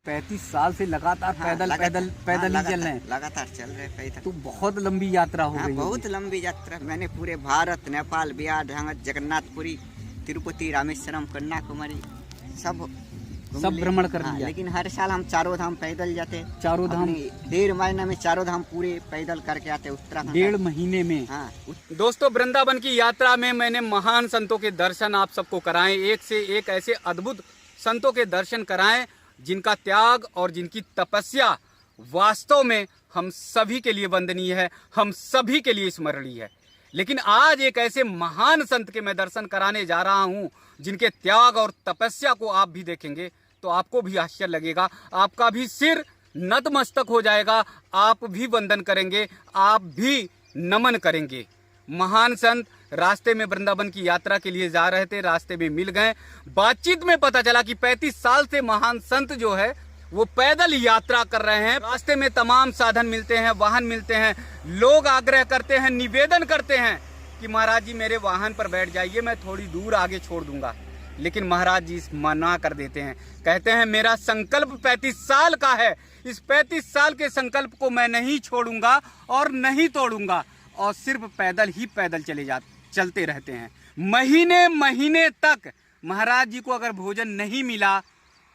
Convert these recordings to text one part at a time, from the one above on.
35 साल से लगातार पैदल ही चल रहे हैं। लगातार चल रहे पैदल। तो बहुत लंबी यात्रा हो गई। बहुत लंबी यात्रा। मैंने पूरे भारत, नेपाल, बिहार, जगन्नाथपुरी, तिरुपति, रामेश्वरम, कन्याकुमारी सब भ्रमण कर लिया। लेकिन हर साल हम चारों धाम पैदल जाते। चारों धाम 1.5 महीने में चारों धाम पूरे पैदल करके आते उत्तराखंड। 1.5 महीने में। हाँ। दोस्तों, वृंदावन की यात्रा में मैंने महान संतों के दर्शन आप सबको कराए। एक से एक ऐसे अद्भुत संतों के दर्शन कराएं जिनका त्याग और जिनकी तपस्या वास्तव में हम सभी के लिए वंदनीय है, हम सभी के लिए स्मरणीय है। लेकिन आज एक ऐसे महान संत के मैं दर्शन कराने जा रहा हूं जिनके त्याग और तपस्या को आप भी देखेंगे तो आपको भी आश्चर्य लगेगा, आपका भी सिर नतमस्तक हो जाएगा, आप भी वंदन करेंगे, आप भी नमन करेंगे। महान संत रास्ते में वृंदावन की यात्रा के लिए जा रहे थे, रास्ते में मिल गए। बातचीत में पता चला कि 35 साल से महान संत जो है वो पैदल यात्रा कर रहे हैं। रास्ते में तमाम साधन मिलते हैं, वाहन मिलते हैं। लोग आग्रह करते हैं, निवेदन करते हैं कि महाराज जी मेरे वाहन पर बैठ जाइए, मैं थोड़ी दूर आगे छोड़ दूंगा। लेकिन महाराज जी मना कर देते हैं, कहते हैं मेरा संकल्प 35 साल का है, इस 35 साल के संकल्प को मैं नहीं छोड़ूंगा और नहीं तोड़ूंगा। और सिर्फ पैदल ही पैदल चलते रहते हैं। महीने महीने तक महाराज जी को अगर भोजन नहीं मिला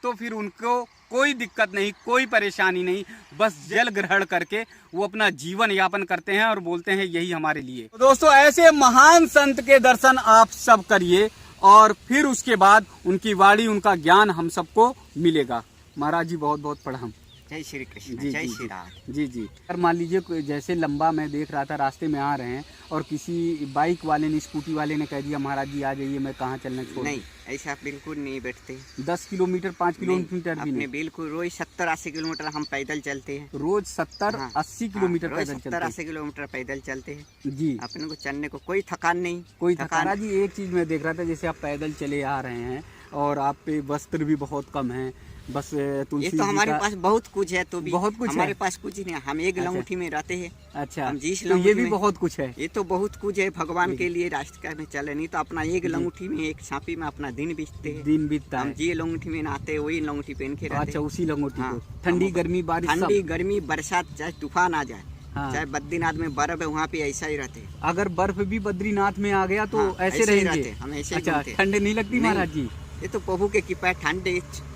तो फिर उनको कोई दिक्कत नहीं, कोई परेशानी नहीं, बस जल ग्रहण करके वो अपना जीवन यापन करते हैं और बोलते हैं यही हमारे लिए। तो दोस्तों, ऐसे महान संत के दर्शन आप सब करिए और फिर उसके बाद उनकी वाणी, उनका ज्ञान हम सबको मिलेगा। महाराज जी बहुत बहुत प्रणाम। जय श्री कृष्ण। जी, जय जी, श्री राम। जी जी। और मान लीजिए जैसे लंबा मैं देख रहा था, रास्ते में आ रहे हैं और किसी बाइक वाले ने, स्कूटी वाले ने कह दिया महाराज जी आ जाइए, मैं कहाँ चलने छोड़। नहीं, ऐसा बिल्कुल नहीं बैठते। 10 किलोमीटर 5 किलोमीटर भी नहीं। बिल्कुल रोज 70-80 किलोमीटर हम पैदल चलते हैं। रोज 70-80 किलोमीटर पैदल चलते हैं। 70-80 किलोमीटर पैदल चलते हैं जी। अपने को चलने को कोई थकान नहीं। कोई थकान जी। एक चीज मैं देख रहा था, जैसे आप पैदल चले आ रहे हैं और आप पे वस्त्र भी बहुत कम है, बस तुलसी। ये तो हमारे पास बहुत कुछ है, तो भी बहुत कुछ हमारे है। पास कुछ नहीं। हम एक लंगूठी में रहते हैं। अच्छा, हम जिस तो ये भी बहुत कुछ है। ये तो बहुत कुछ है, भगवान के लिए रास्ते में चले, नहीं तो अपना एक लंगूठी में, एक छापी में अपना दिन बीतते हैं। दिन बीतता हम है। जी लंगूठी में नहाते हैं, वही लंगूठी पहन के रहते। अच्छा, उसी लंगोटी हाँ। को। ठंडी गर्मी बारिश, ठंडी गर्मी बरसात, चाहे तूफान आ जाए, हाँ। चाहे बद्रीनाथ में बर्फ है, वहाँ पे ऐसा ही रहते हैं। अगर बर्फ भी बद्रीनाथ में आ गया तो हाँ, ऐसे ऐसे ही रहेंगे। रहते, हम ऐसे ही अच्छा, घूमते। ठंड नहीं लगती नहीं। महाराज जी? ये तो प्रभु के कृपा, ठंड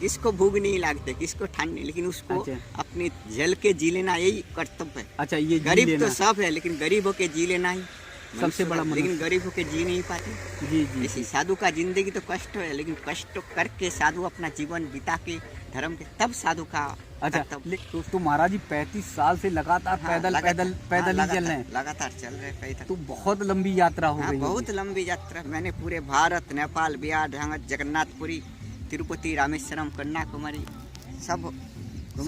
किसको भूख नहीं लगते, किसको ठंड नहीं, लेकिन उसको अच्छा। अपने जल के जी लेना यही कर्तव्य है। अच्छा, ये जी गरीब लेना। तो सब है, लेकिन गरीब होके जी लेना ही सबसे बड़ा मनुष्य। लेकिन गरीब होके जी नहीं पाते। जी जी। ऐसी साधु का जिंदगी तो कष्ट है, लेकिन कष्ट करके साधु अपना जीवन बिता के धर्म के, तब साधु का। अच्छा, तो महाराज जी 35 साल से लगातार पैदल ही चल रहे हैं। लगातार चल रहे पैदल। तो बहुत लंबी यात्रा हो गई। बहुत लंबी यात्रा। मैंने पूरे भारत, नेपाल, बिहार, जगन्नाथपुरी, तिरुपति, रामेश्वरम, कन्याकुमारी सब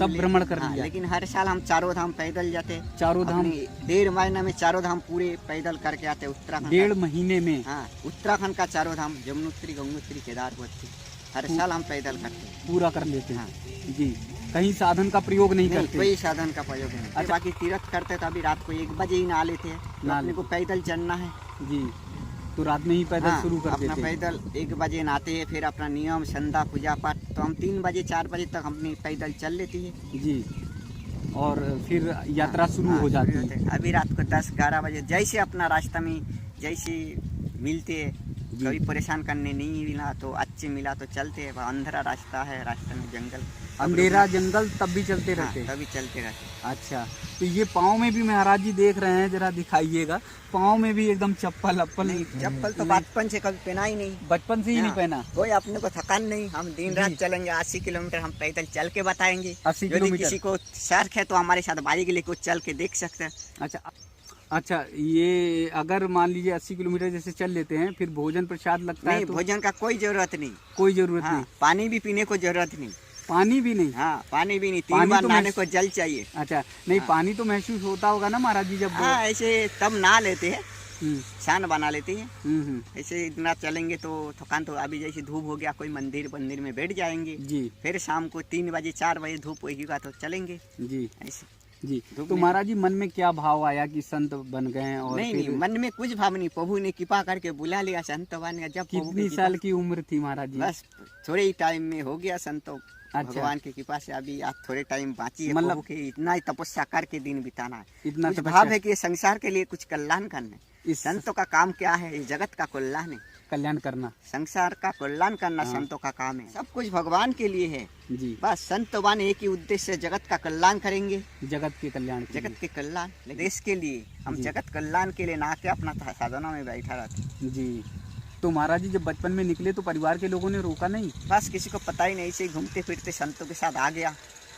भ्रमण कर लिया। लेकिन हर साल हम चारों धाम पैदल जाते। चारों धाम 1.5 महीने में चारों धाम पूरे पैदल करके आते उत्तराखंड। 1.5 महीने में। हाँ, उत्तराखंड का चारों धाम, यमुनोत्री, गंगोत्री, केदारपुरी, हर साल हम पैदल करते हैं। पूरा कर लेते हैं। हाँ। जी। कहीं साधन का प्रयोग नहीं करते? कोई साधन का प्रयोग नहीं। अच्छा। बाकी तीर्थ करते तो अभी रात को 1 बजे ही नहा लेते हैं। अपने को पैदल चलना है। जी, तो रात में ही पैदल हाँ, शुरू कर देते अपना पैदल 1 बजे नहाते हैं, फिर अपना नियम संध्या पूजा पाठ तो हम 3 बजे 4 बजे तक अपनी पैदल चल लेती है। जी, और फिर यात्रा शुरू हो जाती है। अभी रात को 10-11 बजे जैसे अपना रास्ता में जैसे मिलते हैं, कभी परेशान करने नहीं मिला तो अच्छे मिला तो चलते हैं। अंधेरा रास्ता है, रास्ते में जंगल, अंधेरा जंगल, तब भी चलते रहते हैं। तभी चलते रहते। अच्छा, तो ये पाँव में भी महाराज जी देख रहे हैं, जरा दिखाइएगा, पाँव में भी एकदम चप्पल चप्पल तो बचपन से कभी पहना ही नहीं। बचपन से ही नहीं पहना। कोई अपने को थकान नहीं। हम दिन रात चलेंगे। 80 किलोमीटर हम पैदल चल के बताएंगे। 80 यदि किलोमीटर। किसी को शर्त है तो हमारे साथ बाइक लेकर चल के देख सकते हैं। अच्छा, ये अगर मान लीजिए 80 किलोमीटर जैसे चल लेते हैं, फिर भोजन प्रसाद लगता है नहीं, तो? भोजन का कोई जरूरत नहीं। कोई जरूरत नहीं। पानी भी पीने को जरूरत नहीं। पानी भी नहीं? हाँ, पानी भी नहीं। 3 बार नहाने को जल चाहिए। अच्छा, नहीं, पानी तो महसूस होता होगा ना महाराज जी जब? हाँ, ऐसे तब नहा लेते हैं, छान बना लेते हैं। ऐसे इतना चलेंगे तो थकान तो, अभी जैसे धूप हो गया, कोई मंदिर में बैठ जाएंगे जी। फिर शाम को 3 बजे 4 बजे धूप होगा तो चलेंगे जी। ऐसे जी। तो महाराज जी मन में क्या भाव आया कि संत बन गए हैं? और नहीं, मन में कुछ भाव नहीं, प्रभु ने कृपा करके बुला लिया, संत बन गया। जब कितनी साल की उम्र थी महाराज जी? बस थोड़े ही टाइम में हो गया संत, भगवान की कृपा से अभी आज थोड़े टाइम बाकी है, मतलब कि इतना ही तपस्या करके दिन बिताना है। इतना कुछ भाव है कि ये संसार के लिए कुछ कल्याण करना है। इस संतों का काम क्या है? इस जगत का कल्याण है, कल्याण करना, संसार का कल्याण करना संतों का काम है। सब कुछ भगवान के लिए है जी। बस संत बन एक ही उद्देश्य से जगत का कल्याण करेंगे, जगत के कल्याण देश के लिए। हम जगत कल्याण के लिए ना के अपना साधना में बैठा रहते जी। तो महाराज जी जब बचपन में निकले तो परिवार के लोगों ने रोका नहीं? बस किसी को पता ही नहीं, ऐसे घूमते फिरते संतों के साथ आ गया।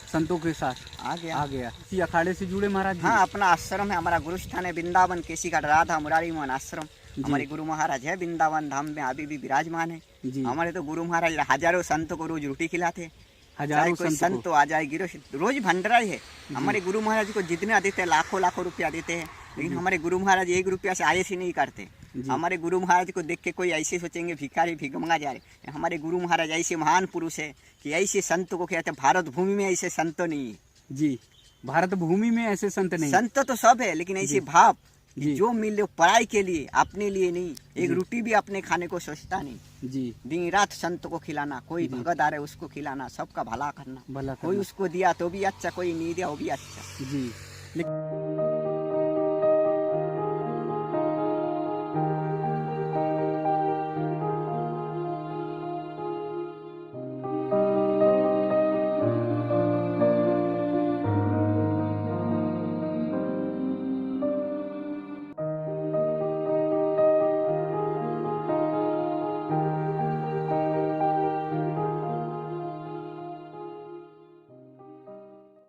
संतों के साथ आ गया। इसी अखाड़े से जुड़े महाराज जी? हाँ, अपना आश्रम है, हमारा गुरु स्थान है वृंदावन केसी का राधा मुरारी मोहन आश्रम। हमारे गुरु महाराज है वृंदावन धाम में अभी भी विराजमान है जी। हमारे तो गुरु महाराज हजारों संतों को रोज रोटी खिलाते, हजारों संत तो आ जाए, रोज भंडारा है। हमारे गुरु महाराज को जितना देते हैं लाखों रुपया देते हैं, लेकिन हमारे गुरु महाराज 1 रुपया से आये से नहीं करते। हमारे गुरु महाराज को देख के कोई ऐसे सोचेंगे भिखारी भिगमंगा जा रहे। हमारे गुरु महाराज ऐसे महान पुरुष है कि ऐसे संतों को कहते हैं। भारत भूमि में ऐसे संत नहीं है जी। भारत भूमि में ऐसे संत नहीं, संत तो सब है, लेकिन ऐसे भाव जो मिले पढ़ाई के लिए, अपने लिए नहीं। एक रोटी भी अपने खाने को सोचता नहीं जी। दिन रात संत को खिलाना, कोई भगत आ रहे उसको खिलाना, सबका भला करना। कोई उसको दिया तो भी अच्छा, कोई नहीं दिया वो भी अच्छा जी।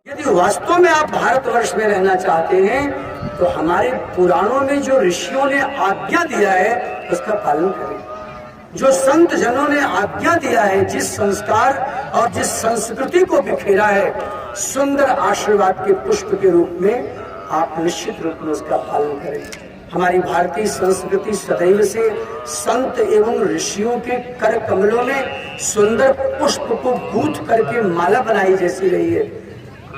यदि वास्तव में आप भारतवर्ष में रहना चाहते हैं तो हमारे पुराणों में जो ऋषियों ने आज्ञा दिया है उसका पालन करें। जो संत जनों ने आज्ञा दिया है, जिस संस्कार और जिस संस्कृति को बिखेरा है सुंदर आशीर्वाद के पुष्प के रूप में, आप निश्चित रूप में उसका पालन करें। हमारी भारतीय संस्कृति सदैव से संत एवं ऋषियों के कर कमलों में सुंदर पुष्प को गूंथ करके माला बनाई जैसी रही है।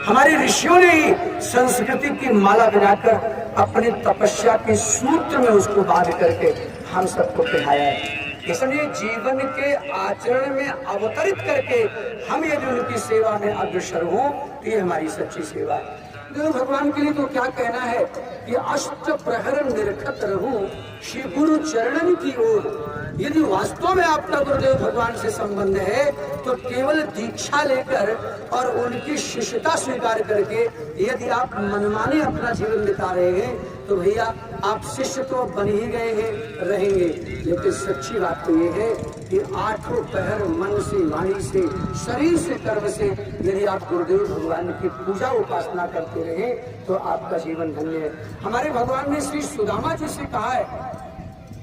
हमारे ऋषियों ने ही संस्कृति की माला बनाकर अपने तपस्या के सूत्र में उसको बांध करके हम सबको पहनाया है। इसलिए जीवन के आचरण में अवतरित करके हम यदि उनकी सेवा में अग्रसर हों तो ये हमारी सच्ची सेवा है। गुरु भगवान के लिए तो क्या कहना है कि अष्ट प्रहर निरखत रहूं श्री गुरु चरणन की ओर। यदि वास्तव में आपका गुरुदेव भगवान से संबंध है तो केवल दीक्षा लेकर और उनकी शिष्यता स्वीकार करके यदि आप मनमाने अपना जीवन बिता रहे हैं तो भैया आप शिष्य तो बन ही गए हैं, रहेंगे। लेकिन सच्ची बात तो ये है कि 8 पहर मन से, वाणी से, शरीर से, कर्म से यदि आप गुरुदेव भगवान की पूजा उपासना करते रहे तो आपका जीवन धन्य है। हमारे भगवान ने श्री सुदामा जी से कहा है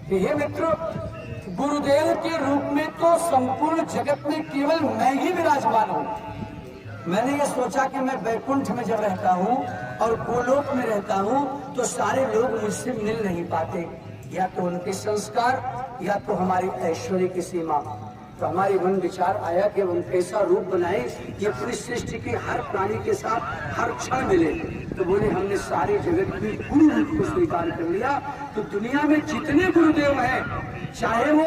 कि हे मित्रों, गुरुदेव के रूप में तो संपूर्ण जगत में केवल मैं ही विराजमान हूँ। मैंने ये सोचा कि मैं वैकुंठ में जब रहता हूँ और गोलोक में रहता हूँ तो सारे लोग मुझसे मिल नहीं पाते, या तो उनके संस्कार या तो हमारी ऐश्वर्य की सीमा। तो हमारे मन विचार आया कि हम कैसा रूप बनाए ये पूरी सृष्टि के हर प्राणी के साथ हर क्षण मिले। तो बोले हमने सारे जगत की गुरु रूप को स्वीकार कर लिया। तो दुनिया में जितने गुरुदेव हैं, चाहे वो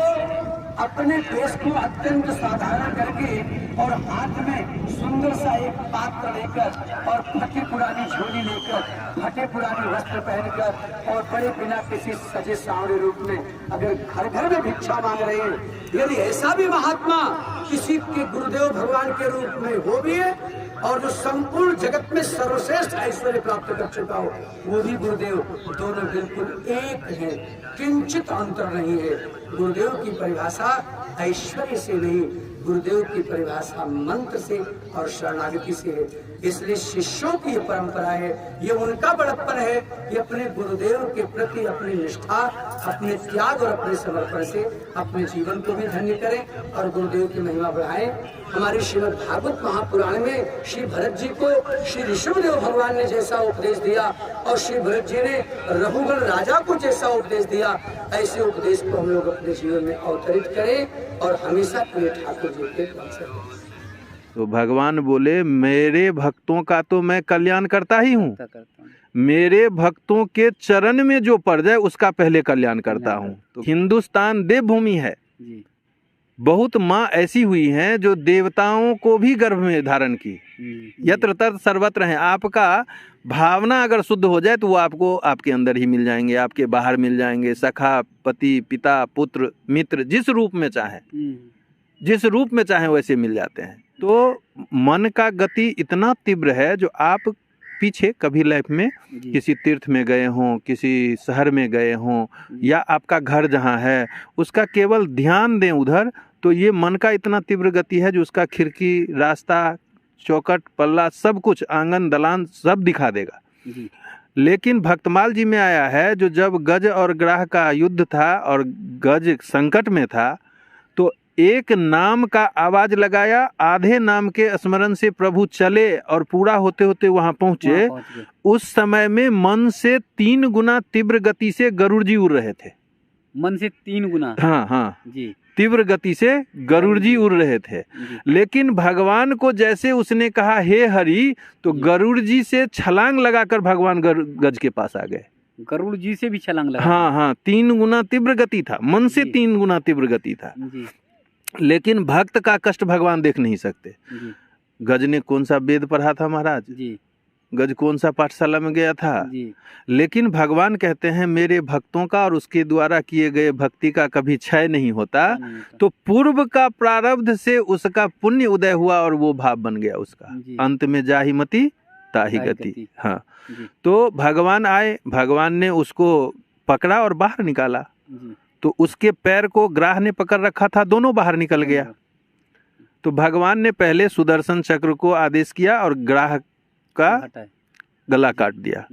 अपने देश को अत्यंत साधारण करके और हाथ में सुंदर सा एक पात्र लेकर और फटी पुरानी झोली लेकर, फटे पुरानी वस्त्र पहनकर और बड़े बिना किसी सजे सांवरे रूप में अगर घर घर में भिक्षा मांग रहे हैं, यदि ऐसा भी महात्मा किसी के गुरुदेव भगवान के रूप में हो भी है और जो संपूर्ण जगत में सर्वश्रेष्ठ ऐश्वर्य प्राप्त कर चुका हो वो भी गुरुदेव, दोनों बिल्कुल एक है, किंचित अंतर नहीं है। गुरुदेव की परिभाषा ऐश्वर्य से नहीं, गुरुदेव की परिभाषा मंत्र से और शरणागति से है। इसलिए शिष्यों की ये परंपरा है, ये उनका बड़प्पन है कि अपने गुरुदेव के प्रति अपनी निष्ठा, अपने त्याग और अपने समर्पण से अपने जीवन को भी धन्य करें और गुरुदेव की महिमा बढ़ाएं। हमारे श्रीमद् भागवत महापुराण में श्री भरत जी को श्री ऋषभदेव भगवान ने जैसा उपदेश दिया और श्री भरत जी ने रघुगण राजा को जैसा उपदेश दिया, ऐसे उपदेश को हम लोग अपने जीवन में अवतरित करें और हमेशा प्रिय ठाकुर जी के दर्शन। तो भगवान बोले मेरे भक्तों का तो मैं कल्याण करता ही हूँ, मेरे भक्तों के चरण में जो पड़ जाए उसका पहले कल्याण करता हूँ। तो हिंदुस्तान देवभूमि है, बहुत माँ ऐसी हुई हैं जो देवताओं को भी गर्भ में धारण की। यत्र तत्र सर्वत्र हैं। आपका भावना अगर शुद्ध हो जाए तो वो आपको आपके अंदर ही मिल जाएंगे, आपके बाहर मिल जाएंगे। सखा, पति, पिता, पुत्र, मित्र, जिस रूप में चाहे वैसे मिल जाते हैं। तो मन का गति इतना तीव्र है जो आप पीछे कभी लाइफ में किसी तीर्थ में गए हों, किसी शहर में गए हों, या आपका घर जहाँ है उसका केवल ध्यान दें उधर, तो ये मन का इतना तीव्र गति है जो उसका खिड़की, रास्ता, चौकट, पल्ला, सब कुछ, आंगन, दलान सब दिखा देगा। लेकिन भक्तमाल जी में आया है जो जब गज और ग्राह का युद्ध था और गज संकट में था, तो एक नाम का आवाज लगाया, आधे नाम के स्मरण से प्रभु चले और पूरा होते होते वहां पहुंचे। उस समय में मन से 3 गुना तीव्र गति से गरुड़ जी उड़ रहे थे। मन से 3 गुना? हाँ जी, तीव्र गति से गरुड़ जी उड़ रहे थे। लेकिन भगवान को जैसे उसने कहा हे हरि, तो गरुड़ जी से छलांग लगाकर भगवान गज के पास आ गए। गरुड़ जी से भी छलांग लगा? हाँ, 3 गुना तीव्र गति था, मन से 3 गुना तीव्र गति था। लेकिन भक्त का कष्ट भगवान देख नहीं सकते। गज ने कौन सा वेद पढ़ा था महाराज जी? गज कौन सा पाठशाला में गया था जी? लेकिन भगवान कहते हैं मेरे भक्तों का और उसके द्वारा किए गए भक्ति का कभी क्षय नहीं होता। तो पूर्व का प्रारब्ध से उसका पुण्य उदय हुआ और वो भाव बन गया उसका। अंत में जाहि मति ताहि गति। हाँ, तो भगवान आए, भगवान ने उसको पकड़ा और बाहर निकाला। तो उसके पैर को ग्राह ने पकड़ रखा था, दोनों बाहर निकल गया। तो भगवान ने पहले सुदर्शन चक्र को आदेश किया और ग्राह का गला काट दिया,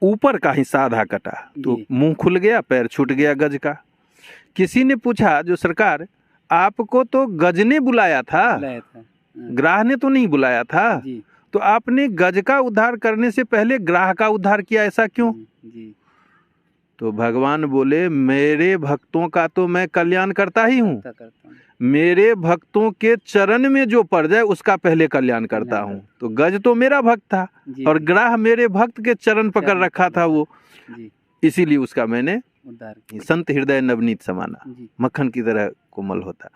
ऊपर का हिस्सा आधा कटा, तो मुंह खुल गया, पैर छूट गया गज का। किसी ने पूछा जो सरकार आपको तो गज ने बुलाया था, ग्राह ने तो नहीं बुलाया था, तो आपने गज का उद्धार करने से पहले ग्राह का उद्धार किया, ऐसा क्यों? तो भगवान बोले मेरे भक्तों का तो मैं कल्याण करता ही हूँ, मेरे भक्तों के चरण में जो पड़ जाए उसका पहले कल्याण करता हूँ। तो गज तो मेरा भक्त था और ग्राह मेरे भक्त के चरण पकड़ रखा था वो, इसीलिए उसका मैंने उद्धार किया। संत हृदय नवनीत समाना, मक्खन की तरह कोमल होता।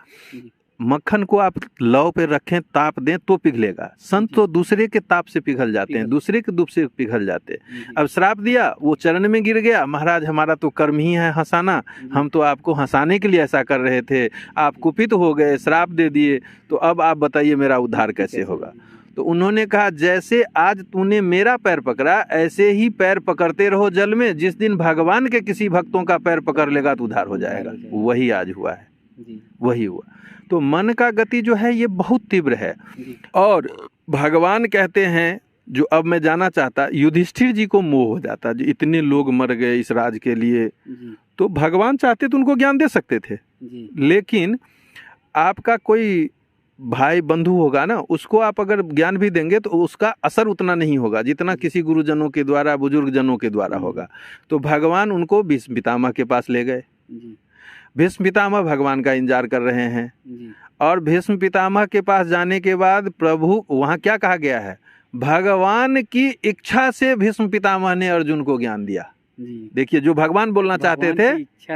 मक्खन को आप लौ पे रखें, ताप दें तो पिघलेगा। संत तो दूसरे के ताप से पिघल जाते हैं, दूसरे के दुख से पिघल जाते हैं। अब श्राप दिया, वो चरण में गिर गया, महाराज हमारा तो कर्म ही है हंसाना, हम तो आपको हंसाने के लिए ऐसा कर रहे थे, आप कुपित हो गए, श्राप दे दिए, तो अब आप बताइए मेरा उद्धार कैसे होगा? तो उन्होंने कहा जैसे आज तूने मेरा पैर पकड़ा, ऐसे ही पैर पकड़ते रहो जल में, जिस दिन भगवान के किसी भक्तों का पैर पकड़ लेगा तो उद्धार हो जाएगा। वही आज हुआ है, वही हुआ। तो मन का गति जो है ये बहुत तीव्र है। और भगवान कहते हैं, जो अब मैं जानना चाहता, युधिष्ठिर जी को मोह हो जाता, जो इतने लोग मर गए इस राज के लिए, तो भगवान चाहते तो उनको ज्ञान दे सकते थे, लेकिन आपका कोई भाई बंधु होगा ना, उसको आप अगर ज्ञान भी देंगे तो उसका असर उतना नहीं होगा जितना किसी गुरुजनों के द्वारा, बुजुर्ग जनों के द्वारा होगा। तो भगवान उनको भीष्म पितामह के पास ले गए। भीष्म पितामह भगवान का इंतजार कर रहे हैं, और भीष्म पितामह के पास जाने के बाद प्रभु, वहाँ क्या कहा गया है, भगवान की इच्छा से भीष्म पितामह ने अर्जुन को ज्ञान दिया। देखिए जो भगवान बोलना चाहते थे,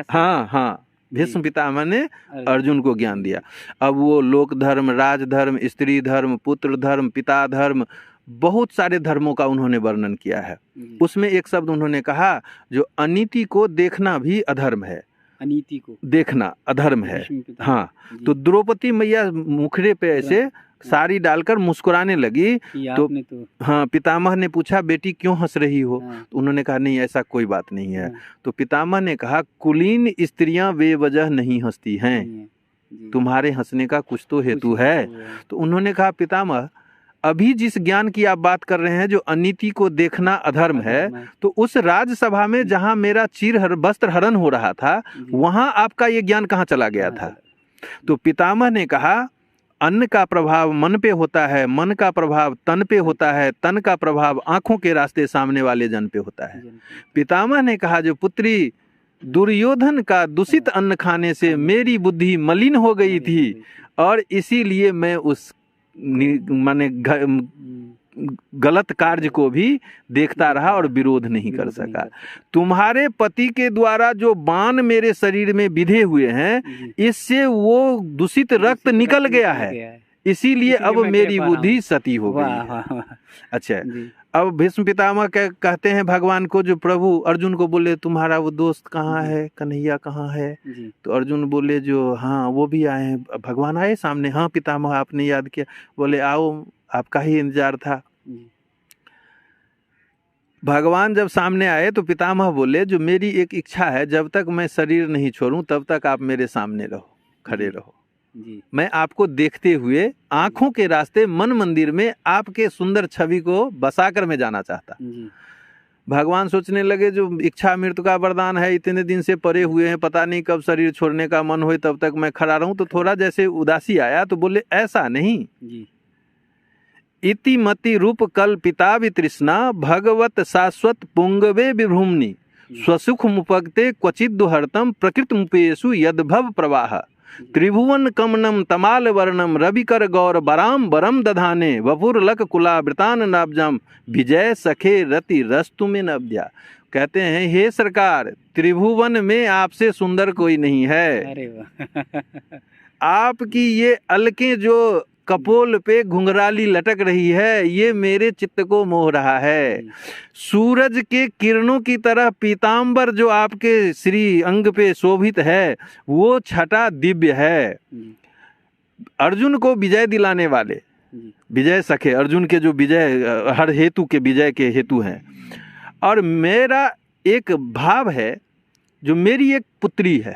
हाँ, भीष्म पितामह ने अर्जुन को ज्ञान दिया। अब वो लोक धर्म, राज धर्म, स्त्री धर्म, पुत्र धर्म, पिता धर्म, बहुत सारे धर्मों का उन्होंने वर्णन किया है। उसमें एक शब्द उन्होंने कहा, जो अनीति को देखना भी अधर्म है, अनीति को देखना अधर्म है। हाँ, तो द्रौपदी मैया मुखड़े पे ऐसे साड़ी डालकर मुस्कुराने लगी, तो हाँ, पितामह ने पूछा बेटी क्यों हंस रही हो? तो उन्होंने कहा नहीं ऐसा कोई बात नहीं है। तो पितामह ने कहा कुलीन स्त्रियां बेवजह नहीं हंसती हैं, तुम्हारे हंसने का कुछ तो हेतु है। तो उन्होंने कहा पितामह अभी जिस ज्ञान की आप बात कर रहे हैं, जो अनीति को देखना अधर्म है, तो उस राजसभा में जहां मेरा वस्त्र हरण हो रहा था, वहां आपका ये ज्ञान कहाँ चला गया था? तो पितामह ने कहा अन्न का प्रभाव मन पे होता है, मन का प्रभाव तन पे होता है, तन का प्रभाव आंखों के रास्ते सामने वाले जन पे होता है। पितामह ने कहा जो पुत्री, दुर्योधन का दूषित अन्न खाने से मेरी बुद्धि मलिन हो गई थी, और इसीलिए मैं उस माने गलत कार्य को भी देखता रहा और विरोध नहीं कर सका। तुम्हारे पति के द्वारा जो बाण मेरे शरीर में बिधे हुए हैं, इससे वो दूषित रक्त निकल गया है, इसीलिए अब मेरी बुद्धि सती हो गई है। अच्छा, अब भीष्म पितामह कहते हैं भगवान को, जो प्रभु अर्जुन को बोले तुम्हारा वो दोस्त कहाँ है, कन्हैया कहाँ है? तो अर्जुन बोले जो हाँ वो भी आए हैं। भगवान आए सामने, हाँ पितामह आपने याद किया, बोले आओ आपका ही इंतजार था। भगवान जब सामने आए तो पितामह बोले जो मेरी एक इच्छा है, जब तक मैं शरीर नहीं छोड़ूं तब तक आप मेरे सामने रहो, खड़े रहो। मैं आपको देखते हुए आंखों के रास्ते मन मंदिर में आपके सुंदर छवि को बसाकर मैं जाना चाहता। भगवान सोचने लगे जो इच्छा मृत्यु का वरदान है, इतने दिन से परे हुए हैं, पता नहीं कब शरीर छोड़ने का मन हो तब तक मैं खड़ा रहूं। तो थोड़ा जैसे उदासी आया तो बोले ऐसा नहीं, इति मति रूप कल्पिता वितृष्णा भगवत शाश्वत पुंगवे विभ्रूमनि स्वसुख मुपगते क्वचित दुहर्तम प्रकृत मुपेशु यद्भव प्रवाह त्रिभुवन कमनम तमाल वर्णम रविकर गौर बराम बरम दधाने वपुर लक कुलावृतान नाब्जम विजय सखे रति रस्तु में नब्जा। कहते हैं हे सरकार, त्रिभुवन में आपसे सुंदर कोई नहीं है। अरे वाह। आपकी ये अलकें जो कपोल पे घुंघराली लटक रही है, ये मेरे चित्त को मोह रहा है। सूरज के किरणों की तरह पीतांबर जो आपके श्री अंग पे शोभित है, वो छटा दिव्य है। अर्जुन को विजय दिलाने वाले विजय सखे, अर्जुन के जो विजय हर हेतु के विजय के हेतु हैं। और मेरा एक भाव है, जो मेरी एक पुत्री है,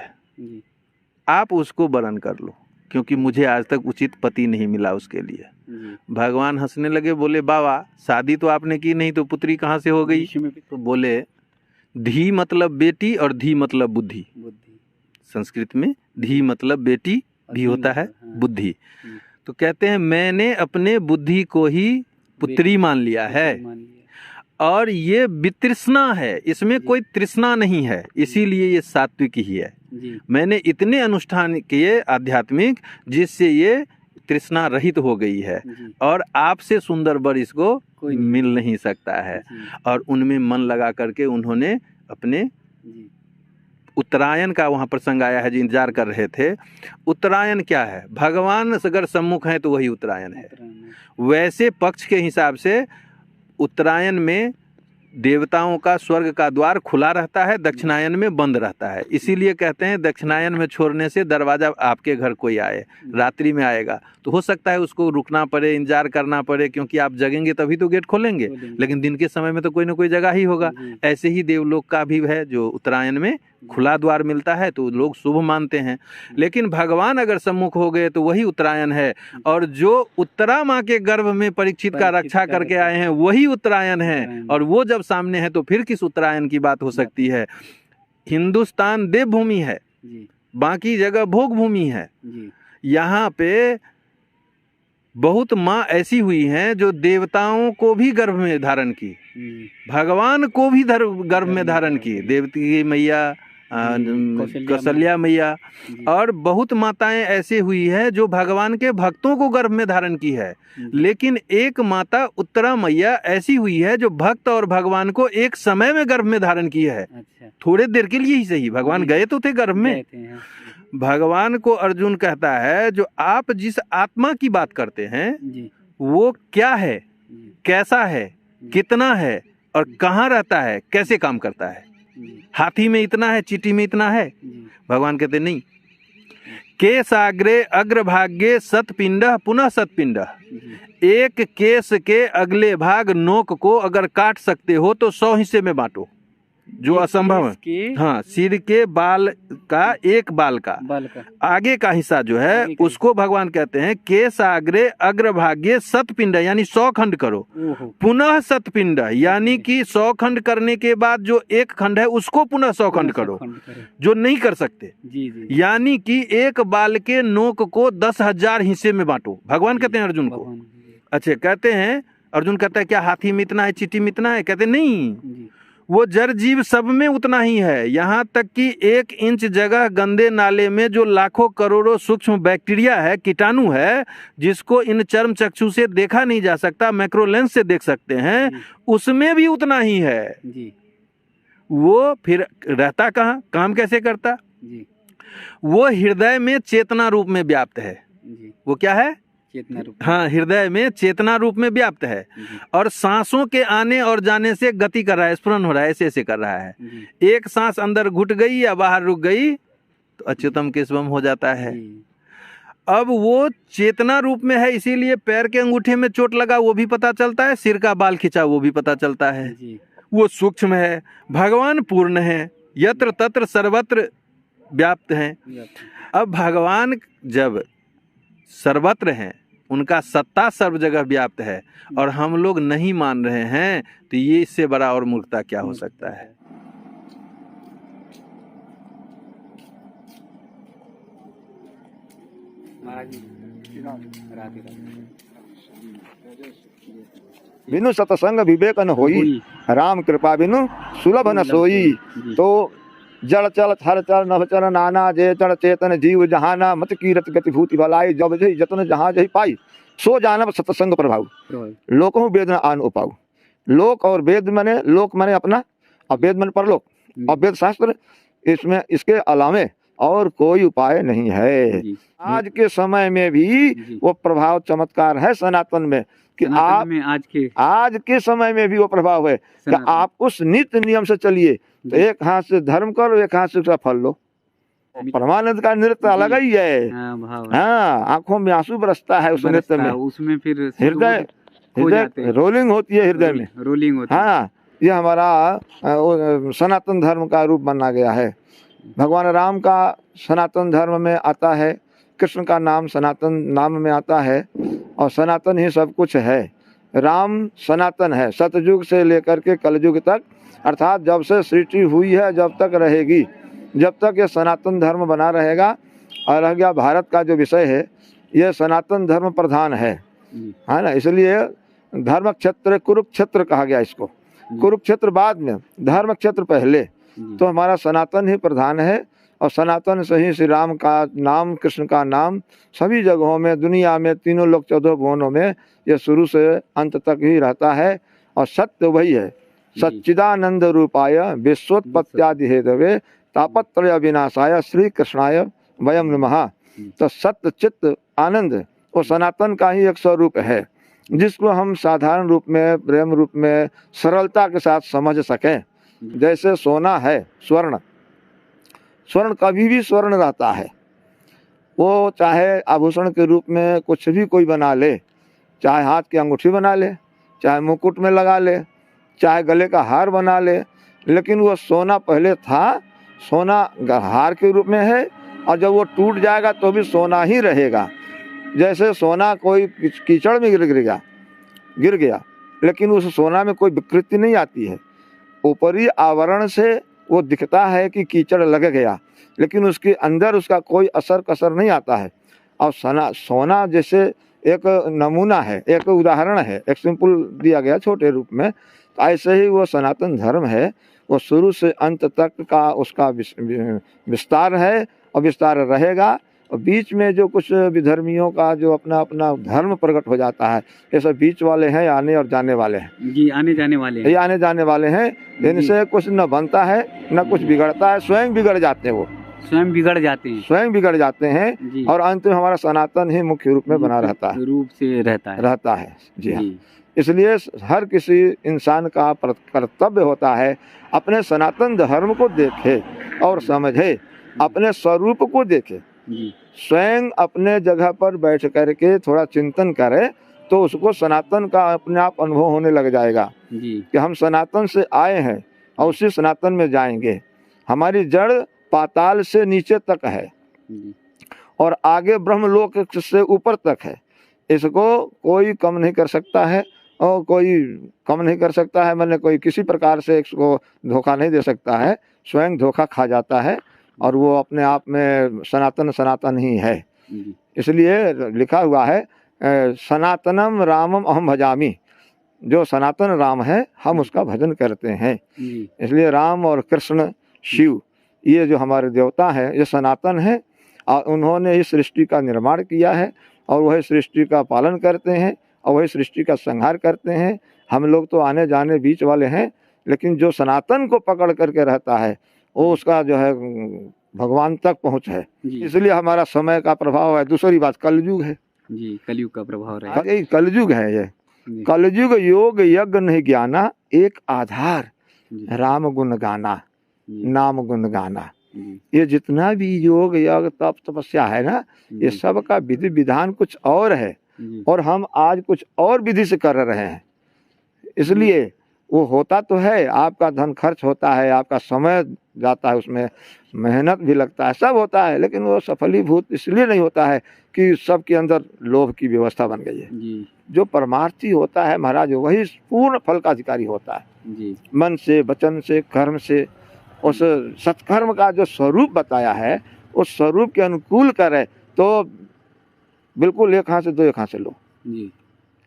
आप उसको वरण कर लो, क्योंकि मुझे आज तक उचित पति नहीं मिला उसके लिए। भगवान हंसने लगे, बोले बाबा शादी तो आपने की नहीं तो पुत्री कहाँ से हो गई? तो बोले धी मतलब बेटी और धी मतलब बुद्धि। संस्कृत में धी मतलब बेटी भी होता है, बुद्धि। तो कहते हैं मैंने अपने बुद्धि को ही पुत्री मान लिया है, और ये वितृष्णा है, इसमें कोई तृष्णा नहीं है, इसीलिए ये सात्विक ही है। मैंने इतने अनुष्ठान किए आध्यात्मिक जिससे ये तृष्णा रहित हो गई है, और आपसे सुंदर वर इसको मिल नहीं सकता है। और उनमें मन लगा करके उन्होंने अपने उत्तरायण का वहाँ प्रसंग आया है, जो इंतजार कर रहे थे। उत्तरायण क्या है? भगवान अगर सम्मुख है तो वही उत्तरायण है। वैसे पक्ष के हिसाब से उत्तरायण में देवताओं का स्वर्ग का द्वार खुला रहता है, दक्षिणायन में बंद रहता है। इसीलिए कहते हैं दक्षिणायन में छोड़ने से दरवाजा आपके घर कोई आए, रात्रि में आएगा तो हो सकता है उसको रुकना पड़े, इंतजार करना पड़े, क्योंकि आप जगेंगे तभी तो गेट खोलेंगे, लेकिन दिन के समय में तो कोई ना कोई जगह ही होगा। ऐसे ही देवलोक का भी है, जो उत्तरायण में खुला द्वार मिलता है तो लोग शुभ मानते हैं। लेकिन भगवान अगर सम्मुख हो गए तो वही उत्तरायण है, और जो उत्तरा माँ के गर्भ में परीक्षित का रक्षा करके आए हैं वही उत्तरायण है। और वो जब सामने है तो फिर किस उत्तरायण की बात हो सकती है? हिंदुस्तान देव भूमि है, बाकी जगह भोग भूमि है। यहाँ पे बहुत माँ ऐसी हुई हैं जो देवताओं को भी गर्भ में धारण की, भगवान को भी गर्भ में धारण की, देवती मैया, कौशल्या मैया, और बहुत माताएं ऐसे हुई है जो भगवान के भक्तों को गर्भ में धारण की है। लेकिन एक माता उत्तरा मैया ऐसी हुई है जो भक्त और भगवान को एक समय में गर्भ में धारण की है। थोड़े देर के लिए ही सही, भगवान गए तो थे गर्भ में। भगवान को अर्जुन कहता है जो आप जिस आत्मा की बात करते हैं वो क्या है, कैसा है, कितना है और कहाँ रहता है, कैसे काम करता है? हाथी में इतना है, चींटी में इतना है? भगवान कहते नहीं। केस आग्रे अग्रभाग्ये सतपिंड पुनः सतपिंड, एक केस के अगले भाग नोक को अगर काट सकते हो तो 100 हिस्से में बांटो, जो असंभव है। हाँ, सिर के बाल का एक बाल का आगे का हिस्सा जो है उसको भगवान कहते हैं केस आग्रे अग्रभाग्य सतपिंड, यानी 100 खंड करो, पुनः सतपिंड यानी कि 100 खंड करने के बाद जो एक खंड है उसको पुनः 100 खंड करो, जो नहीं कर सकते। यानी कि एक बाल के नोक को 10,000 हिस्से में बांटो, भगवान कहते हैं अर्जुन को। अच्छा, कहते हैं अर्जुन कहता है क्या हाथी में इतना है, चींटी में इतना है? कहते नहीं, वो जड़ जीव सब में उतना ही है। यहाँ तक कि 1 इंच जगह गंदे नाले में जो लाखों करोड़ों सूक्ष्म बैक्टीरिया है, कीटाणु है, जिसको इन चर्म चक्षु से देखा नहीं जा सकता, मैक्रो लेंस से देख सकते हैं, उसमें भी उतना ही है जी। वो फिर रहता कहाँ, काम कैसे करता जी? वो हृदय में चेतना रूप में व्याप्त है जी। वो क्या है? चेतना रूप। हाँ, हृदय में चेतना रूप में व्याप्त है और सांसों के आने और जाने से गति कर रहा है, स्फुरन हो रहा है, ऐसे ऐसे कर रहा है। एक सांस अंदर घुट गई या बाहर रुक गई तो अच्युतम केशवम हो जाता है। अब वो चेतना रूप में है, इसीलिए पैर के अंगूठे में चोट लगा वो भी पता चलता है, सिर का बाल खिंचा वो भी पता चलता है। वो सूक्ष्म है, भगवान पूर्ण है, यत्र तत्र सर्वत्र व्याप्त हैं। अब भगवान जब सर्वत्र हैं, उनका सत्ता सर्व जगह व्याप्त है और हम लोग नहीं मान रहे हैं, तो ये इससे बड़ा और मूर्खता क्या हो सकता है? बिनु सतसंग विवेक न होई, राम कृपा बिनु सुलभ न सोई। तो जड़ चल थर चल नभ चल नाना, जे चढ़ चेतन जीव जहाना, मत कीरत गति भूति भलाई, जब जही जतन जहाँ जही पाई, सो जानब सतसंग प्रभाव। लोक वेद न आन उपाऊ। लोक और वेद मने, लोक मने अपना और वेद मन परलोक, और वेद शास्त्र, इसमें इसके अलावे और कोई उपाय नहीं है। आज के समय में भी वो प्रभाव चमत्कार है सनातन में कि आप आज के समय में भी वो प्रभाव है कि आप उस नित्य नियम से चलिए, तो एक हाथ से धर्म करो, एक हाथ से उसका फल लो। परमानंद का नृत्य अलग ही है। हाँ, आंखों में आंसू बरसता है उस नृत्य में, उसमें फिर हृदय रोलिंग होती है, हृदय में रोलिंग होती है। हाँ, ये हमारा सनातन धर्म का रूप माना गया है। भगवान राम का सनातन धर्म में आता है, कृष्ण का नाम सनातन नाम में आता है, और सनातन ही सब कुछ है। राम सनातन है, सतयुग से लेकर के कलयुग तक, अर्थात जब से सृष्टि हुई है जब तक रहेगी, जब तक ये सनातन धर्म बना रहेगा। और रह गया भारत का जो विषय है, ये सनातन धर्म प्रधान है ना, इसलिए धर्म क्षेत्र कुरुक्षेत्र कहा गया इसको। कुरुक्षेत्र बाद में, धर्म क्षेत्र पहले, तो हमारा सनातन ही प्रधान है। और सनातन से ही श्री राम का नाम, कृष्ण का नाम सभी जगहों में, दुनिया में, तीनों लोक 14 भुवनों में ये शुरू से अंत तक ही रहता है। और सत्य वही है, सच्चिदानंद रूपाय विश्वोत्पत्त्यादि हेतवे तापत्रय विनाशाय श्री कृष्णाय वयम नमः। तो सत्य चित्त आनंद वो सनातन का ही एक स्वरूप है, जिसको हम साधारण रूप में, प्रेम रूप में, सरलता के साथ समझ सकें। जैसे सोना है, स्वर्ण, स्वर्ण कभी भी स्वर्ण रहता है। वो चाहे आभूषण के रूप में कुछ भी कोई बना ले, चाहे हाथ की अंगूठी बना ले, चाहे मुकुट में लगा ले, चाहे गले का हार बना ले, लेकिन वो सोना पहले था, सोना हार के रूप में है, और जब वो टूट जाएगा तो भी सोना ही रहेगा। जैसे सोना कोई कीचड़ में गिर गया, लेकिन उस सोना में कोई विकृति नहीं आती है। ऊपरी आवरण से वो दिखता है कि कीचड़ लग गया, लेकिन उसके अंदर उसका कोई असर कसर नहीं आता है। और सोना जैसे एक नमूना है, एक उदाहरण है, एक सिंपल दिया गया छोटे रूप में, तो ऐसे ही वो सनातन धर्म है। वो शुरू से अंत तक का उसका विस्तार है और विस्तार रहेगा। और बीच में जो कुछ विधर्मियों का जो अपना अपना धर्म प्रकट हो जाता है, ये सब बीच वाले हैं, आने और जाने वाले हैं जी, आने जाने वाले हैं, ये आने जाने वाले हैं। इनसे कुछ न बनता है न कुछ बिगड़ता है, स्वयं बिगड़ जाते हैं, वो स्वयं बिगड़ जाते हैं और अंत में हमारा सनातन ही मुख्य रूप में बना रहता है, रूप से रहता है जी हाँ। इसलिए हर किसी इंसान का कर्तव्य होता है अपने सनातन धर्म को देखे और समझे, अपने स्वरूप को देखे, स्वयं अपने जगह पर बैठ करके थोड़ा चिंतन करे, तो उसको सनातन का अपने आप अनुभव होने लग जाएगा कि हम सनातन से आए हैं और उसी सनातन में जाएंगे। हमारी जड़ पाताल से नीचे तक है और आगे ब्रह्मलोक से ऊपर तक है। इसको कोई कम नहीं कर सकता है और कोई कम नहीं कर सकता है, मैंने कोई किसी प्रकार से इसको धोखा नहीं दे सकता है। स्वयं धोखा खा जाता है और वो अपने आप में सनातन ही है। इसलिए लिखा हुआ है सनातनम रामम अहम भजामी, जो सनातन राम है हम उसका भजन करते हैं। इसलिए राम और कृष्ण शिव ये जो हमारे देवता हैं ये सनातन है और उन्होंने इस सृष्टि का निर्माण किया है और वही सृष्टि का पालन करते हैं और वही सृष्टि का संहार करते हैं। हम लोग तो आने जाने बीच वाले हैं, लेकिन जो सनातन को पकड़ करके रहता है वो उसका जो है भगवान तक पहुँच है। इसलिए हमारा समय का प्रभाव है। दूसरी बात कलयुग है जी, कलयुग का प्रभाव रहा ये कलयुग है। ये कलयुग योग यज्ञ नहीं ज्ञाना एक आधार राम गुण गाना नाम गुण गाना। ये जितना भी योग यज्ञ तप तपस्या है ना ये सब का विधि विधान कुछ और है और हम आज कुछ और विधि से कर रहे हैं। इसलिए वो होता तो है, आपका धन खर्च होता है, आपका समय जाता है, उसमें मेहनत भी लगता है, सब होता है, लेकिन वो सफलीभूत इसलिए नहीं होता है कि सबके अंदर लोभ की व्यवस्था बन गई है। जो परमार्थी होता है महाराज वही पूर्ण फल का अधिकारी होता है। मन से, वचन से, कर्म से, उस सत्कर्म का जो स्वरूप बताया है उस स्वरूप के अनुकूल करे तो बिल्कुल एक हाथ से दो एक हाथ से लो।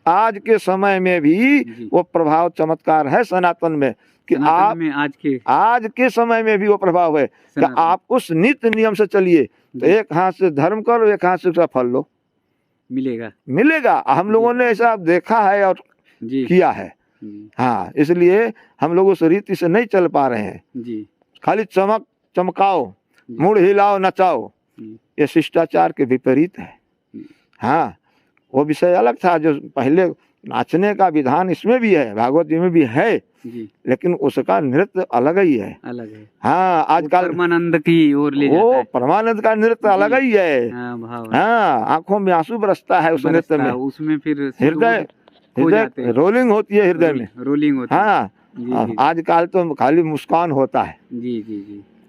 आज के समय में भी वो प्रभाव चमत्कार है सनातन में कि आप में आज के समय में भी वो प्रभाव है कि आप उस नित्य नियम से चलिए तो एक हाथ से धर्म करो एक हाथ से उसका फल लो, मिलेगा। हम लोगों ने ऐसा देखा है और किया है। हाँ, इसलिए हम लोग उस रीति से नहीं चल पा रहे हैं। खाली चमकाओ, मुड़ हिलाओ, नचाओ, ये शिष्टाचार के विपरीत है। हाँ, वो विषय अलग था जो पहले नाचने का विधान इसमें भी है, भागवत जी में भी है, लेकिन उसका नृत्य अलग ही है। हाँ, आजकल परमानंद की ओर ले जाता है। परमानंद का नृत्य अलग ही है। हाँ, आंखों में आंसू बरसता है उस नृत्य में, उसमें फिर हृदय रोलिंग होती है, हृदय में रोलिंग होती है। हाँ, आजकल तो खाली मुस्कान होता है।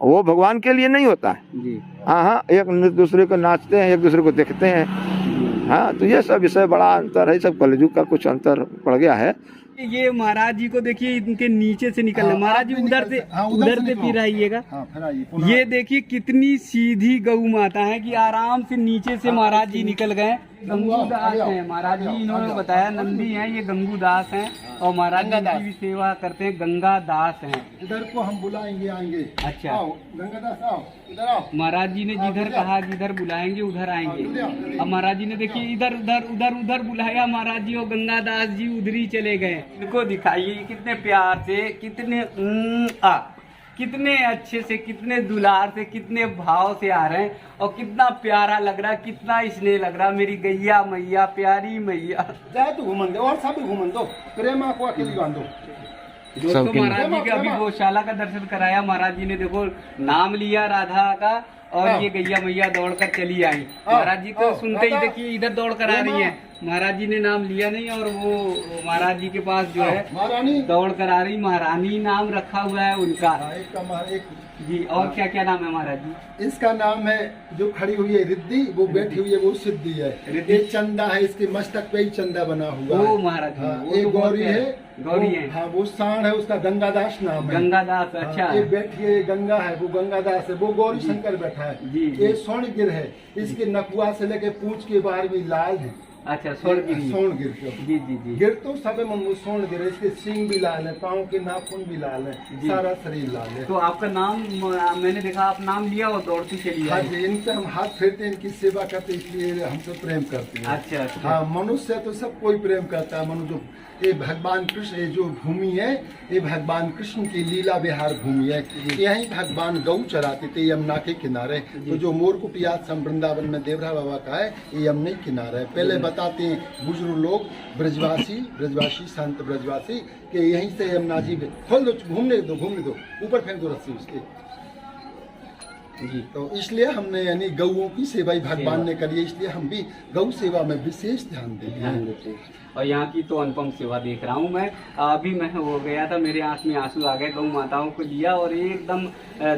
वो भगवान के लिए नहीं होता है। हाँ, एक दूसरे को नाचते हैं, एक दूसरे को देखते हैं। हाँ, तो ये सब विषय बड़ा अंतर है, सब कलयुग का कुछ अंतर पड़ गया है। ये महाराज जी को देखिए, इनके नीचे से निकल रहे महाराज जी, उधर से फिर आइएगा। ये देखिए कितनी सीधी गौ माता है कि आराम से नीचे से महाराज जी निकल गए। गंगूदास हैं महाराज जी, इन्होंने बताया नंदी हैं, ये गंगूदास हैं और महाराज जी की भी सेवा करते हैं, गंगा दास हैं। इधर को हम बुलाएंगे, आएंगे। अच्छा, आओ गंगादास, आओ इधर आओ। महाराज जी ने जिधर कहा जिधर बुलाएंगे उधर आएंगे। अब महाराज जी ने देखिए इधर उधर उधर उधर बुलाया महाराज जी और गंगादास जी उधर ही चले गए। इनको दिखाइए कितने प्यार से, कितने अच्छे से, कितने दुलार से, कितने भाव से आ रहे हैं और कितना प्यारा लग रहा है, कितना स्नेह लग रहा है। मेरी गैया मैया, प्यारी मैया। जाए तो घूमन दो और सब घूमन दो, प्रेमा को अकेली बांधो। दोस्तों, महाराज जी के अभी गौशाला का दर्शन कराया। महाराज जी ने देखो नाम लिया राधा का और ये गैया मैया दौड़कर चली आई। महाराज जी तो सुनते ही देखिए इधर दौड़ कर आ रही है। महाराज जी ने नाम लिया नहीं और वो महाराज जी के पास जो है दौड़ कर आ रही। महारानी नाम रखा हुआ है उनका जी। और क्या क्या नाम है महाराज जी? इसका नाम है, जो खड़ी हुई है रिद्धि, वो बैठी हुई है वो सिद्धि है। ये चंदा है, इसके मस्तक पे ही चंदा बना हुआ है। महाराज जी ये गौरी है, गौरी है। हाँ, वो सांड है, उसका गंगादास नाम है। गंगादास, अच्छा। ये बैठी है, गंगा है, वो गंगादास है। वो गौरी शंकर बैठा है। ये स्वर्णगिर है, इसके नकुआ से लेके पूंछ के बाहर भी लाल है। अच्छा, स्वर्णगिर जी जी जी। गिर तो सब स्वर्णगिर है, इसके सींग भी लाल है, पाँव के नाखून भी लाल है, सारा शरीर लाल है। तो आपका नाम मैंने देखा, आप नाम लिया और दौड़ती चली। हाँ जी, इनसे हम हाथ फेरते हैं, इनकी सेवा करते हैं, इसलिए हमसे प्रेम करते हैं। अच्छा। हाँ, मनुष्य तो सब कोई प्रेम करता है। मनुष्य ये भगवान कृष्ण, ये जो भूमि है ये भगवान कृष्ण की लीला विहार भूमि है। यहीं भगवान गौ चराते थे यमुना के किनारे। तो जो मोर को पियास वृंदावन में देवरा बाबा का है, ये यमुना किनारे है। पहले बताते हैं बुजुर्ग लोग, ब्रजवासी संत ब्रजवासी कि यहीं से यमुना जी खोल दो, घूमने दो, ऊपर फेंक दो रस्सी उसके। तो इसलिए हमने यानी गौओं की सेवा ही भगवान ने करी है, इसलिए हम भी गौ सेवा में विशेष ध्यान देते हैं। और यहाँ की तो अनुपम सेवा देख रहा हूँ मैं। अभी मैं हो गया था, मेरे आंख में आंसू आ गए। गौ माताओं को लिया और एकदम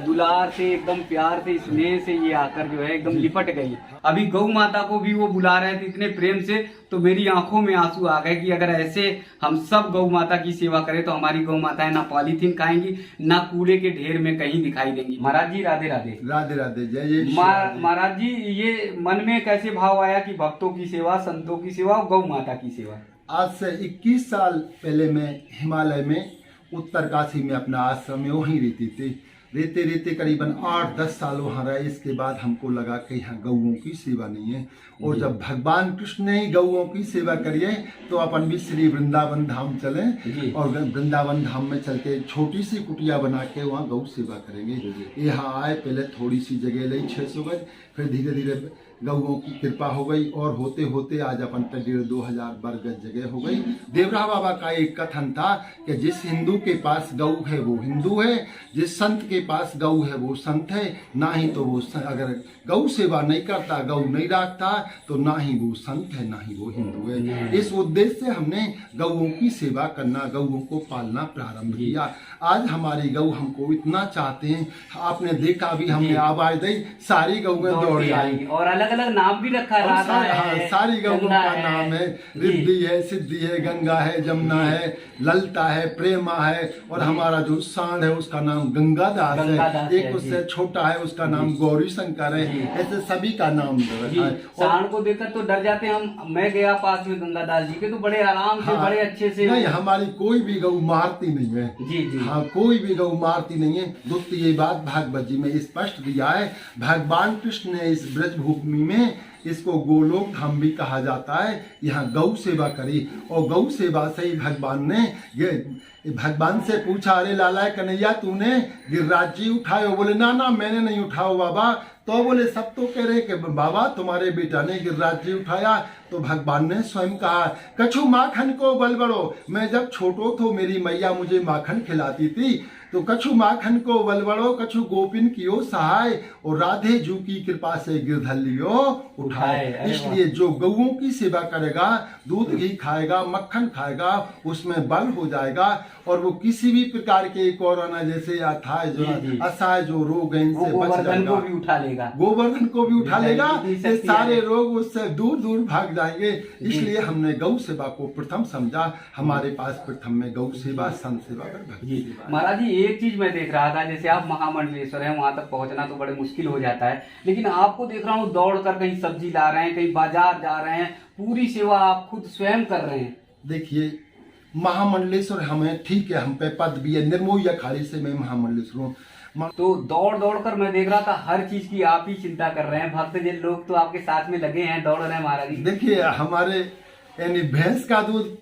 दुलार से, एकदम प्यार से, स्नेह से ये आकर जो है एकदम लिपट गई। अभी गौ माता को भी वो बुला रहे थे इतने प्रेम से, तो मेरी आंखों में आंसू आ गए कि अगर ऐसे हम सब गौ माता की सेवा करें तो हमारी गौ माताएं ना पॉलीथीन खाएंगी, ना कूड़े के ढेर में कहीं दिखाई देंगी। महाराज जी राधे राधे। राधे राधे, जय। महाराज जी, ये मन में कैसे भाव आया कि भक्तों की सेवा, संतों की सेवा और गौ माता की सेवा? आज से 21 साल पहले मैं हिमालय में उत्तरकाशी में अपना आश्रम में वहीं रहती थी। रहते रहते करीबन 8-10 साल वहाँ रहे। इसके बाद हमको लगा कि यहाँ गऊओं की सेवा नहीं है, और जब भगवान कृष्ण ने ही गऊओं की सेवा करिए तो अपन भी श्री वृंदावन धाम चलें और वृंदावन धाम में चल के छोटी सी कुटिया बना के वहाँ गौ सेवा करेंगे। यहाँ आए, पहले थोड़ी सी जगह ली 600 गज, फिर धीरे धीरे गऊओं की कृपा हो गई और होते होते आज अपन तक 1,500 वर्ग जगह हो गई। देवरा बाबा का एक कथन था कि जिस हिंदू के पास गऊ है वो हिंदू है, जिस संत के पास गऊ है वो संत है, ना ही तो वो अगर गऊ सेवा नहीं करता, गऊ नहीं रखता, तो ना ही वो संत है ना ही वो हिंदू है। इस उद्देश्य से हमने गऊओं की सेवा करना, गऊओं को पालना प्रारंभ किया। आज हमारी गऊ हमको इतना चाहते हैं, आपने देखा भी हमने आवाज दी, सारी गऊएं दौड़ जाएंगी और अलग अलग नाम भी रखा है। हाँ, सारी गऊओं का नाम है, रिद्धि है, सिद्धि है, गंगा है, जमुना है, ललता है, प्रेमा है, और हमारा जो सांड है उसका नाम गंगादास है, एक उससे छोटा है उसका नाम गौरी शंकर है। ऐसे सभी का नाम रखा है। सांड को देखकर तो डर जाते हैं हम। मैं गया पास में गंगादास जी के, तो बड़े आराम से बड़े अच्छे से। नहीं, हमारी कोई भी गऊ मारती नहीं है। जी। हाँ, कोई भी गऊ मारती नहीं है। दूसरी ये बात भागवत जी में स्पष्ट दिया है, भगवान कृष्ण ने इस ब्रज भूमि में इसको गोलोक धाम भी कहा जाता है। यहाँ गौ सेवा करी और गौ सेवा से ही भगवान ने भगवान से पूछा, अरे लाला कन्हैया तूने गिरिराज जी उठाए? बोले ना ना मैंने नहीं उठाओ बाबा। तो बोले सब तो कह रहे कि बाबा तुम्हारे बेटा ने गिरिराज जी उठाया। तो भगवान ने स्वयं कहा, कछु माखन को बल बढ़ो। मैं जब छोटो तो मेरी मैया मुझे माखन खिलाती थी, तो कछु माखन को बल बढ़ो, कछु गोपिन कियो सहाय, और राधे जू की कृपा से गिरधर लियो उठाए। इसलिए जो गऊओं की सेवा करेगा, दूध घी खाएगा, मक्खन खाएगा, उसमें बल हो जाएगा और वो किसी भी प्रकार के कोरोना जैसे अथाय जो असहाय जो रोग है इनसे बच जाएगा। भी उठा लेगा, गोवर्धन को भी उठा लेगा। ये सारे रोग उससे दूर दूर भाग जाएंगे। इसलिए हमने गौ सेवा को प्रथम समझा। हमारे पास प्रथम में गौ सेवा, संत सेवा कर भक्ति सेवा। महाराज जी, एक चीज मैं देख रहा था, जैसे आप महामंडलेश्वर हैं, वहां तक पहुंचना तो बड़े मुश्किल हो जाता है, लेकिन आपको देख रहा हूँ दौड़ कर कहीं सब्जी ला रहे हैं, कहीं बाजार जा रहे हैं, पूरी सेवा आप खुद स्वयं कर रहे हैं। देखिए, महामंडलेश्वर हमें ठीक है, हम पे पद भी है, निर्मोही अखाड़े से मैं महामंडलेश्वर हूँ। तो दौड़ दौड़ कर मैं देख रहा था हर चीज की आप ही चिंता कर रहे हैं। भक्त जन लोग तो आपके साथ में लगे हैं, दौड़ रहे हैं महाराज जी। देखिए, हमारे यानी भैंस का दूध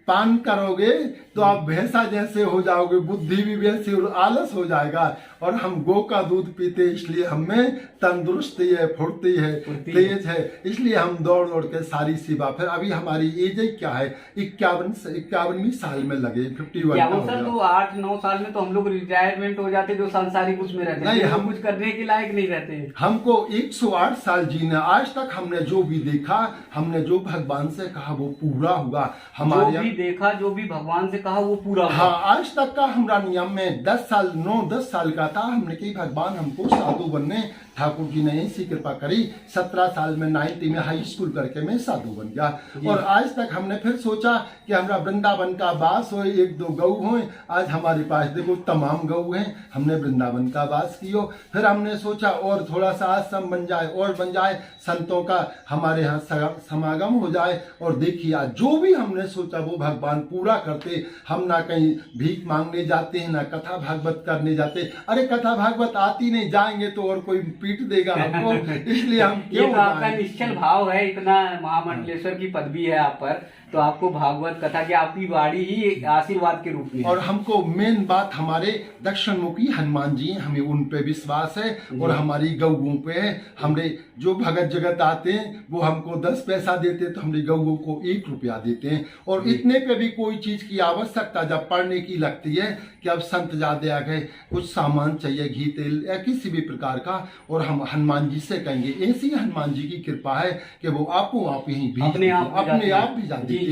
पान करोगे तो आप भैंसा जैसे हो जाओगे, बुद्धि भी वैसी और आलस हो जाएगा। और हम गो का दूध पीते, इसलिए हमें तंदुरुस्ती है, फुर्ती है, तेज है, इसलिए हम दौड़ दौड़ के सारी सेवा। फिर अभी हमारी एज क्या है, 51वीं साल में लगे, 51। तो 8-9 साल में तो हम लोग रिटायरमेंट हो जाते, जो सांसारिक उसमें रहते नहीं, हम कुछ करने के लायक नहीं रहते। हमको 108 साल जीना। आज तक हमने जो भी देखा, हमने जो भगवान से कहा वो पूरा हुआ। हमारे जो भी देखा, जो भी भगवान से कहा वो पूरा हुआ। हाँ, आज तक का हमारा नियम में 9-10 साल का था। हमने कही भगवान हमको साधु बनने, ठाकुर जी ने ऐसी कृपा करी। 17 साल में 90 में हाई स्कूल करके मैं साधु बन गया। और आज तक हमने फिर सोचा कि हमारा वृंदावन का वास हो, 1-2 गऊ हो। आज हमारे पास देखो तमाम गऊ हैं, हमने वृंदावन का वास किया। फिर हमने सोचा और थोड़ा सा आश्रम बन जाए और बन जाए, संतों का हमारे यहाँ समागम हो जाए। और देखिए, आज जो भी हमने सोचा वो भगवान पूरा करते। हम ना कहीं भीख मांगने जाते हैं, ना कथा भागवत करने जाते। अरे कथा भागवत आती नहीं, जाएंगे तो और कोई पीट देगा हमको, इसलिए हम क्यों। ये तो आपका निश्चल भाव है, इतना महामंडलेश्वर की पदवी है आप पर, तो आपको भागवत कथा की आपकी वाणी ही आशीर्वाद के रूप में। और हमको मेन बात, हमारे दक्षिण मुखी हनुमान जी, हमें उन पे विश्वास है और हमारी गऊओं पे है। हमने जो भगत जगत आते हैं वो हमको 10 पैसा देते, तो हमने गऊओं को 1 रुपया देते हैं। और इतने पे भी कोई चीज की आवश्यकता जब पड़ने की लगती है कि अब संत ज्यादा आ गए, कुछ सामान चाहिए, घी तेल या किसी भी प्रकार का, और हम हनुमान जी से कहेंगे। ऐसी हनुमान जी की कृपा है कि वो आपको आप यहीं भी अपने आप भी जाते हैं।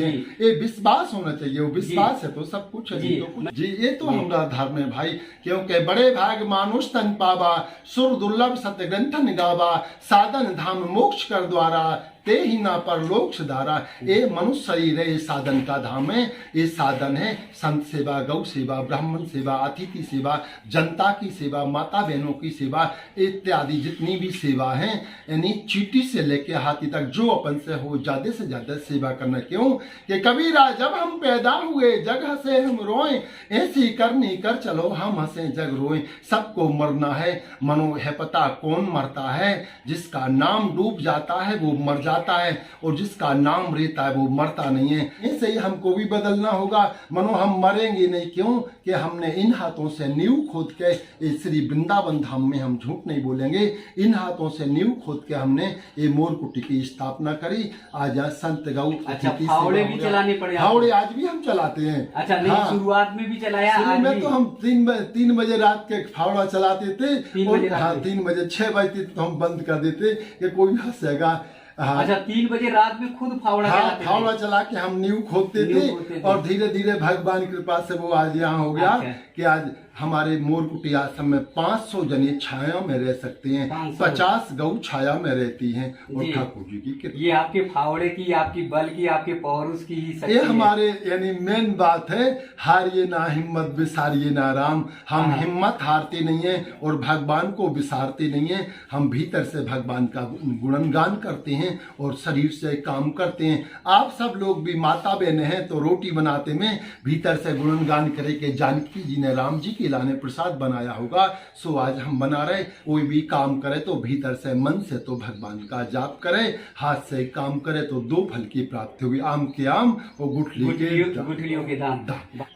ये विश्वास होना चाहिए, वो विश्वास है तो सब कुछ है। जी, ये तो हमारा धर्म है भाई, क्योंकि बड़े भाग मानुष तन पावा, सुर दुर्लभ सत्य ग्रंथन गावा, साधन धाम मोक्ष कर द्वारा, ते ही ना परलोक सुधारा। ये मनुष्य शरीर है, ये साधन का धाम है, ये साधन है संत सेवा, गौ सेवा, ब्राह्मण सेवा, अतिथि सेवा, जनता की सेवा, माता बहनों की सेवा इत्यादि जितनी भी सेवा है, यानी चीटी से लेके हाथी तक जो अपन से हो ज्यादा से ज्यादा सेवा करना। क्यों कि कबीरा जब हम पैदा हुए जग हंसे हम रोए, ऐसी करनी कर चलो हम हंसे जग रोए। सबको मरना है, मनो है पता कौन मरता है, जिसका नाम डूब जाता है वो मर जाता है, और जिसका नाम रहता है वो मरता नहीं है। ऐसे ही हमको भी बदलना होगा, मनो हम मरेंगे नहीं। क्यों कि हमने इन हाथों से नींव खोद के इस श्री वृंदावन धाम में, हम झूठ नहीं बोलेंगे, इन हाथों से नींव खोद के हमने ये मोरकुटी की स्थापना करी। आज संत गौ फावड़े भी चलाने पड़े, फावड़े आज भी हम चलाते हैं। अच्छा नहीं, हाँ, शुरुआत में भी चलाया? शुरू में तो हम 3 बजे रात के फावड़ा चलाते थे, 3 बजे 6 बजे तो हम बंद कर देते कि कोई हंसेगा। अच्छा 3 बजे रात में खुद फावड़ा चलाते थे? फावड़ा चला के हम नींव खोदते थे, और धीरे धीरे भगवान की कृपा से वो आज यहाँ हो गया कि आज हमारे मोरकुटी आश्रम में 500 जने छाया में रह सकते हैं, 50 गौ छाया में रहती हैं, और ठाकुर जी की कृपा। ये आपके फावड़े की, आपकी बल की, आपके पौरुष की ही शक्ति ये है। हमारे यानी मेन बात है, हारिए ना हिम्मत बिसारिए ना राम। हम हिम्मत हारते नहीं है और भगवान को बिसारते नहीं है। हम भीतर से भगवान का गुणगान करते हैं और शरीर से काम करते हैं। आप सब लोग भी माता बहन हैं तो रोटी बनाते में भीतर से गुणगान करे कि जानकी जी ने राम जी के लाने प्रसाद बनाया होगा, सो आज हम बना रहे। कोई भी काम करे तो भीतर से, मन से तो भगवान का जाप करे, हाथ से काम करे तो 2 फल की प्राप्ति होगी, आम के आम और गुठलियों के दाम।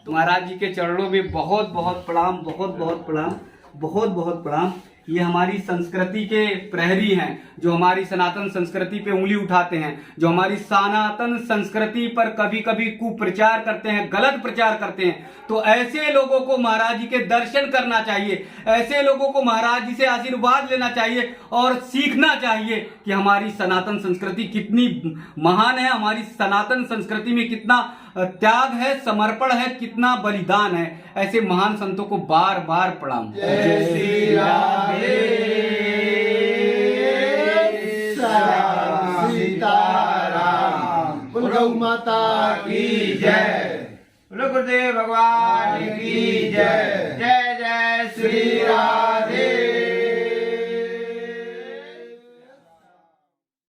महाराज जी के चरणों में बहुत बहुत प्रणाम, बहुत बहुत प्रणाम, बहुत बहुत प्रणाम। ये हमारी संस्कृति के प्रहरी हैं, जो हमारी सनातन संस्कृति पे उंगली उठाते हैं, जो हमारी सनातन संस्कृति पर कभी कभी कुप्रचार करते हैं, गलत प्रचार करते हैं। तो ऐसे लोगों को महाराज जी के दर्शन करना चाहिए, ऐसे लोगों को महाराज जी से आशीर्वाद लेना चाहिए और सीखना चाहिए कि हमारी सनातन संस्कृति कितनी महान है, हमारी सनातन संस्कृति में कितना त्याग है, समर्पण है, कितना बलिदान है। ऐसे महान संतों को बार बार प्रणाम। जय श्री राधे सीताराम, गौ माता की जय, गुरुदेव भगवान की जय। जय जय श्री राधे।